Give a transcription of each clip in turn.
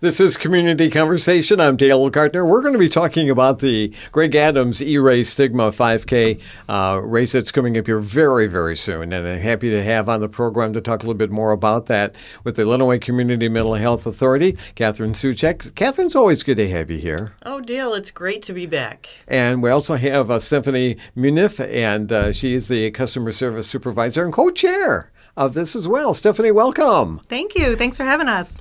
This is Community Conversation. I'm Dale Gaertner. We're going to be talking about the Greg Adams E-Race Stigma 5K race that's coming up here very, very soon. And I'm happy to have on the program to talk a little bit more about that with the Lenawee Community Mental Health Authority, Kathryn Swezcuck. Kathryn, it's always good to have you here. Oh, Dale, it's great to be back. And we also have Stephanie Muniff, and she is the Customer Service Supervisor and co-chair of this as well. Stephanie, welcome. Thank you. Thanks for having us.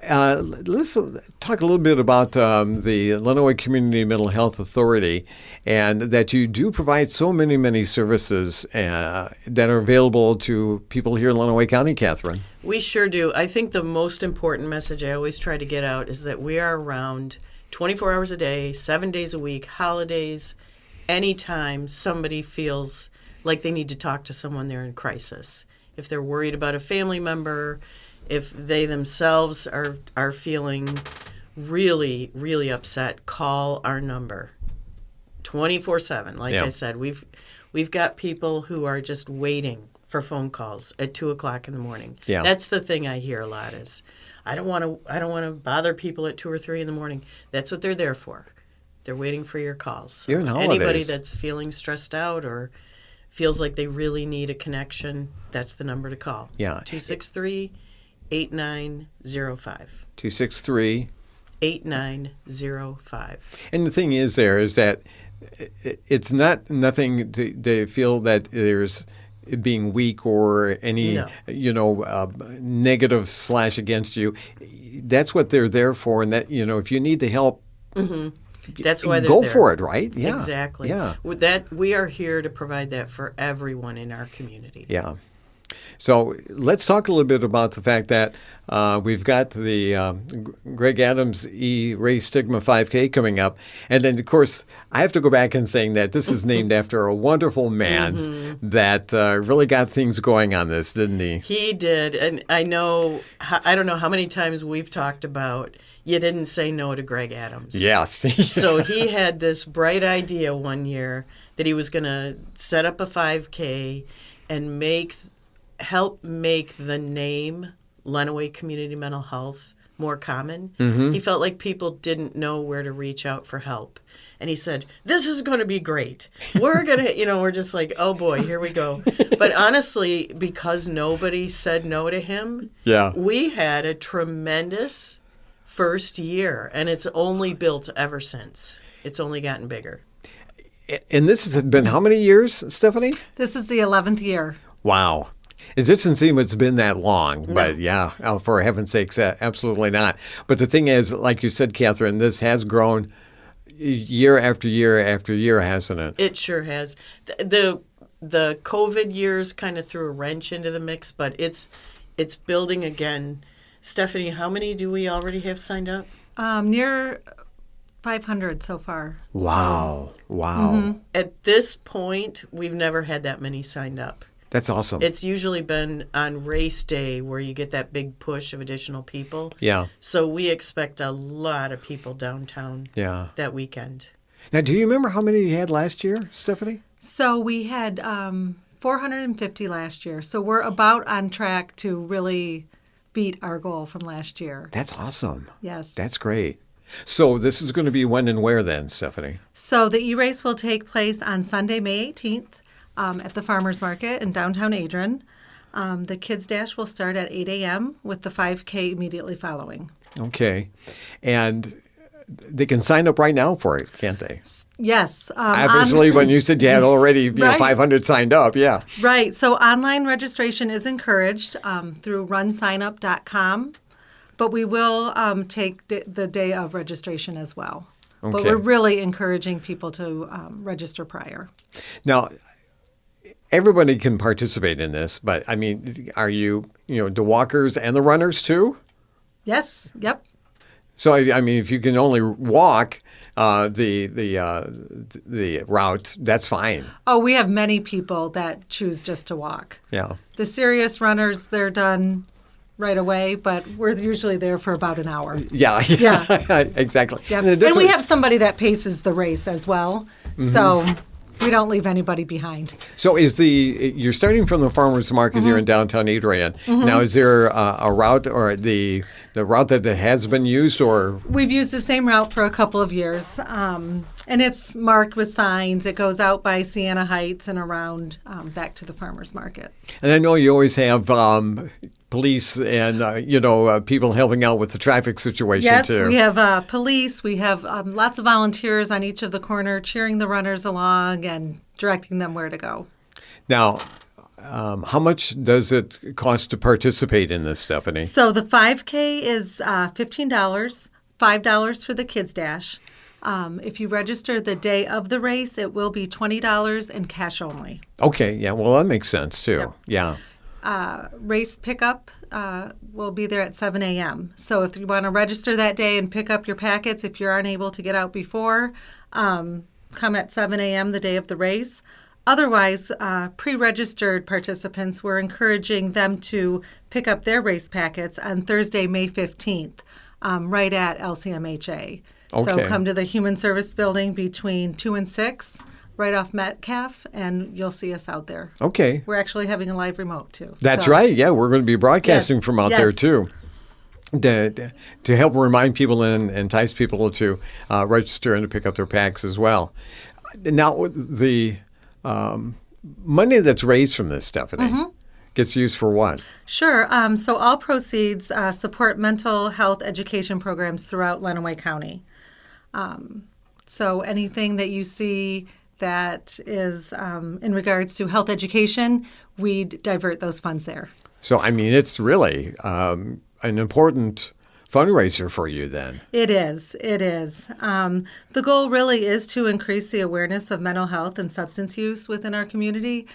Let's talk a little bit about the Lenawee Community Mental Health Authority, and that you do provide so many services that are available to people here in Lenawee County, Kathryn. We sure do. I think the most important message I always try to get out is that we are around 24 hours a day, 7 days a week, holidays, anytime somebody feels like they need to talk to someone they're in crisis. If they're worried about a family member, if they themselves are feeling really, really upset, call our number 24/7. Like I said, we've got people who are just waiting for phone calls at 2:00 in the morning. Yeah. That's the thing I hear a lot is, I don't want to bother people at 2 or 3 in the morning. That's what they're there for. They're waiting for your calls. So even holidays. Anybody that's feeling stressed out or feels like they really need a connection, that's the number to call. Yeah. 263-8905. 263-8905. And the thing is that it's not nothing to feel that there's being weak or any, negative slash against you. That's what they're there for. And that, if you need the help, that's why they're go there. for it, right? Yeah. Exactly. Yeah. With that, we are here to provide that for everyone in our community. Yeah. So let's talk a little bit about the fact that we've got the Greg Adams E-Race Stigma 5K coming up. And then, of course, I have to go back and saying that this is named after a wonderful man that really got things going on this, didn't he? He did. And I don't know how many times we've talked about you didn't say no to Greg Adams. Yes. So he had this bright idea one year that he was going to set up a 5K and help make the name Lenawee Community Mental Health more common. He felt like people didn't know where to reach out for help. And he said, this is going to be great. We're going to, we're just like, oh boy, here we go. But honestly, because nobody said no to him, we had a tremendous first year, and it's only built ever since. It's only gotten bigger. And this has been how many years, Stephanie? This is the 11th year. Wow. It doesn't seem it's been that long, No. but for heaven's sakes, absolutely not. But the thing is, like you said, Kathryn, this has grown year after year after year, hasn't it? It sure has. The COVID years kind of threw a wrench into the mix, but it's building again. Stephanie, how many do we already have signed up? Near 500 so far. Wow. So. Wow. At this point, we've never had that many signed up. That's awesome. It's usually been on race day where you get that big push of additional people. Yeah. So we expect a lot of people downtown that weekend. Now, do you remember how many you had last year, Stephanie? So we had 450 last year. So we're about on track to really beat our goal from last year. That's awesome. Yes. That's great. So this is going to be when and where then, Stephanie? So the E-Race will take place on Sunday, May 18th at the Farmers Market in downtown Adrian. The Kids Dash will start at 8 a.m. with the 5K immediately following. Okay. And they can sign up right now for it, can't they? Yes. Obviously, when you said you had already Right. 500 signed up, yeah. Right. So online registration is encouraged through runsignup.com, but we will take the day of registration as well. Okay. But we're really encouraging people to register prior. Now, everybody can participate in this, but I mean, are you, the walkers and the runners too? Yes. Yep. So, I mean, if you can only walk the route, that's fine. Oh, we have many people that choose just to walk. Yeah. The serious runners, they're done right away, but we're usually there for about an hour. Yeah. Yeah. Exactly. Yep. And we have somebody that paces the race as well. So we don't leave anybody behind. So you're starting from the farmers market here in downtown Adrian. Now, is there a route or the route that has been used, or? We've used the same route for a couple of years, and it's marked with signs. It goes out by Sienna Heights and around back to the farmers market. And I know you always have police and people helping out with the traffic situation too. Yes, we have police. We have lots of volunteers on each of the corner cheering the runners along and directing them where to go. Now, how much does it cost to participate in this, Stephanie? So the 5K is $15, $5 for the Kids Dash. If you register the day of the race, it will be $20 and cash only. Okay, yeah, well, that makes sense too. Yep. Yeah. Race pickup will be there at 7 a.m. So if you want to register that day and pick up your packets, if you're unable to get out before, come at 7 a.m. the day of the race. Otherwise, pre-registered participants, we're encouraging them to pick up their race packets on Thursday, May 15th, right at LCMHA. Okay. So come to the Human Service Building between 2 and 6, right off Metcalf, and you'll see us out there. Okay. We're actually having a live remote, too. That's right. Yeah, we're going to be broadcasting Yes, from out there, too. To help remind people and entice people to register and to pick up their packs as well. Now, the money that's raised from this, Stephanie, gets used for what? Sure. So all proceeds support mental health education programs throughout Lenawee County. So anything that you see that is in regards to health education, we'd divert those funds there. So, I mean, it's really an important fundraiser for you then. It is. It is. The goal really is to increase the awareness of mental health and substance use within our community.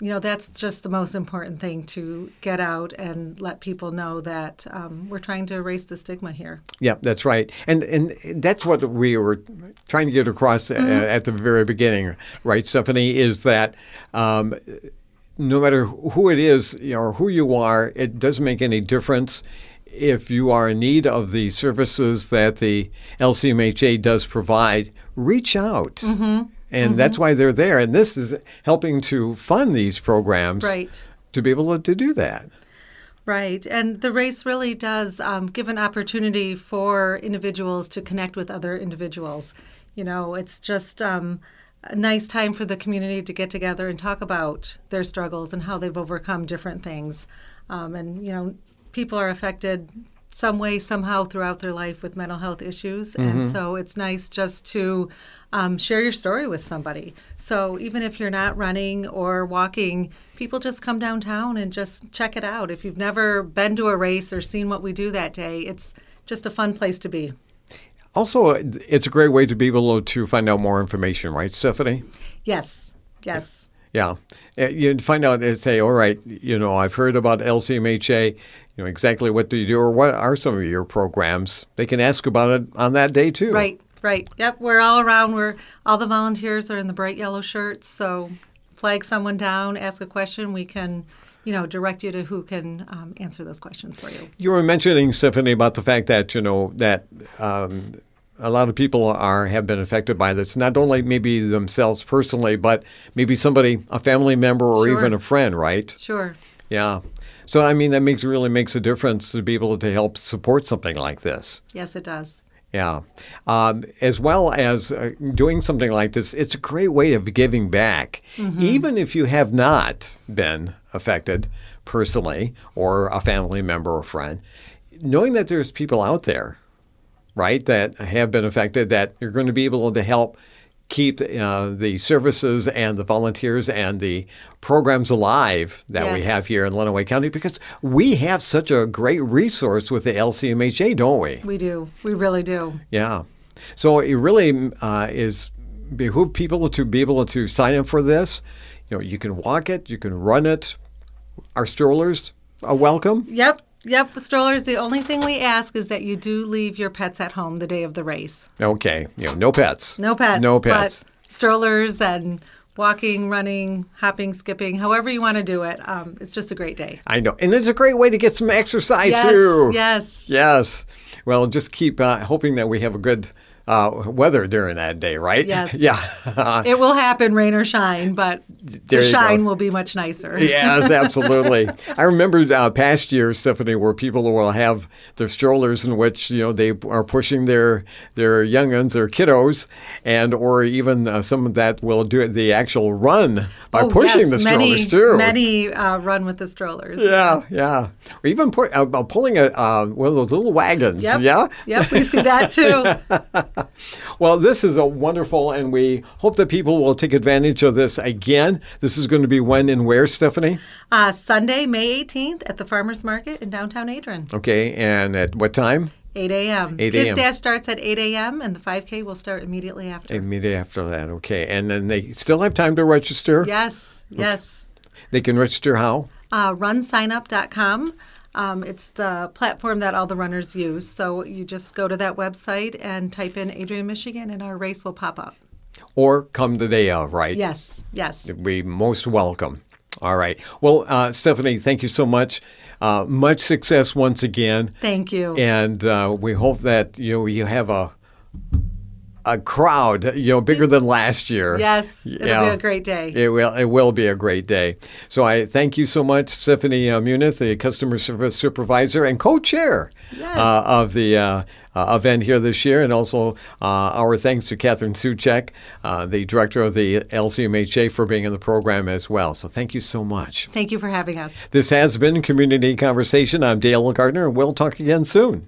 That's just the most important thing, to get out and let people know that we're trying to erase the stigma here. Yeah, that's right. And that's what we were trying to get across at the very beginning, right, Stephanie, is that no matter who it is or who you are, it doesn't make any difference. If you are in need of the services that the LCMHA does provide, reach out. And that's why they're there. And this is helping to fund these programs to be able to do that. Right. And the race really does give an opportunity for individuals to connect with other individuals. It's just a nice time for the community to get together and talk about their struggles and how they've overcome different things. People are affected some way, somehow throughout their life with mental health issues. And so it's nice just to share your story with somebody. So even if you're not running or walking, people just come downtown and just check it out. If you've never been to a race or seen what we do that day, it's just a fun place to be. Also, it's a great way to be able to find out more information, right, Stephanie? Yes. Yeah. You find out and say, all right, I've heard about LCMHA, exactly what do you do or what are some of your programs. They can ask about it on that day, too. Right. Yep, we're all around. All the volunteers are in the bright yellow shirts, so flag someone down, ask a question, we can direct you to who can answer those questions for you. You were mentioning, Stephanie, about the fact that, that a lot of people have been affected by this, not only maybe themselves personally, but maybe somebody, a family member or even a friend, right? Sure. Yeah. So, I mean, that really makes a difference to be able to help support something like this. Yes, it does. Yeah. As well as doing something like this, it's a great way of giving back. Even if you have not been affected personally or a family member or friend, knowing that there's people out there, right, that have been affected, that you're going to be able to help keep the services and the volunteers and the programs alive that we have here in Lenawee County, because we have such a great resource with the LCMHA, don't we? We do. We really do. Yeah. So it really is behoove people to be able to sign up for this. You can walk it, you can run it. Our strollers are welcome. Yep, strollers. The only thing we ask is that you do leave your pets at home the day of the race. Okay. No pets. No pets. No pets. But strollers and walking, running, hopping, skipping, however you want to do it. It's just a great day. I know. And it's a great way to get some exercise, yes, too. Yes. Yes. Well, just keep hoping that we have a good weather during that day, right? Yes. Yeah. It will happen, rain or shine, but There the you shine go. will be much nicer. Yes, absolutely. I remember past years, Stephanie, where people will have their strollers in which they are pushing their young'uns, their kiddos, and or even some that will do the actual run by pushing the strollers too. Many run with the strollers. Yeah. Or even pulling one of those little wagons. Yep. Yeah. Yep, we see that too. Well, this is a wonderful, and we hope that people will take advantage of this again. This is going to be when and where, Stephanie? Sunday, May 18th at the Farmers Market in downtown Adrian. Okay, and at what time? 8 a.m. 8 Kids a.m. Dash starts at 8 a.m. and the 5K will start immediately after. Immediately after that, okay. And then they still have time to register? Yes. They can register how? Runsignup.com. It's the platform that all the runners use. So you just go to that website and type in Adrian, Michigan, and our race will pop up. Or come the day of, right? Yes. We most welcome. All right. Well, Stephanie, thank you so much. Much success once again. Thank you. And we hope that you have a crowd bigger than last year. Yes, it'll be a great day. It will be a great day. So I thank you so much, Stephanie Muniff, the customer service supervisor and co-chair of the event here this year, and also our thanks to Kathryn Suchek, the director of the LCMHA, for being in the program as well. So thank you so much. Thank you for having us. This has been Community Conversation. I'm Dale Gaertner, and we'll talk again soon.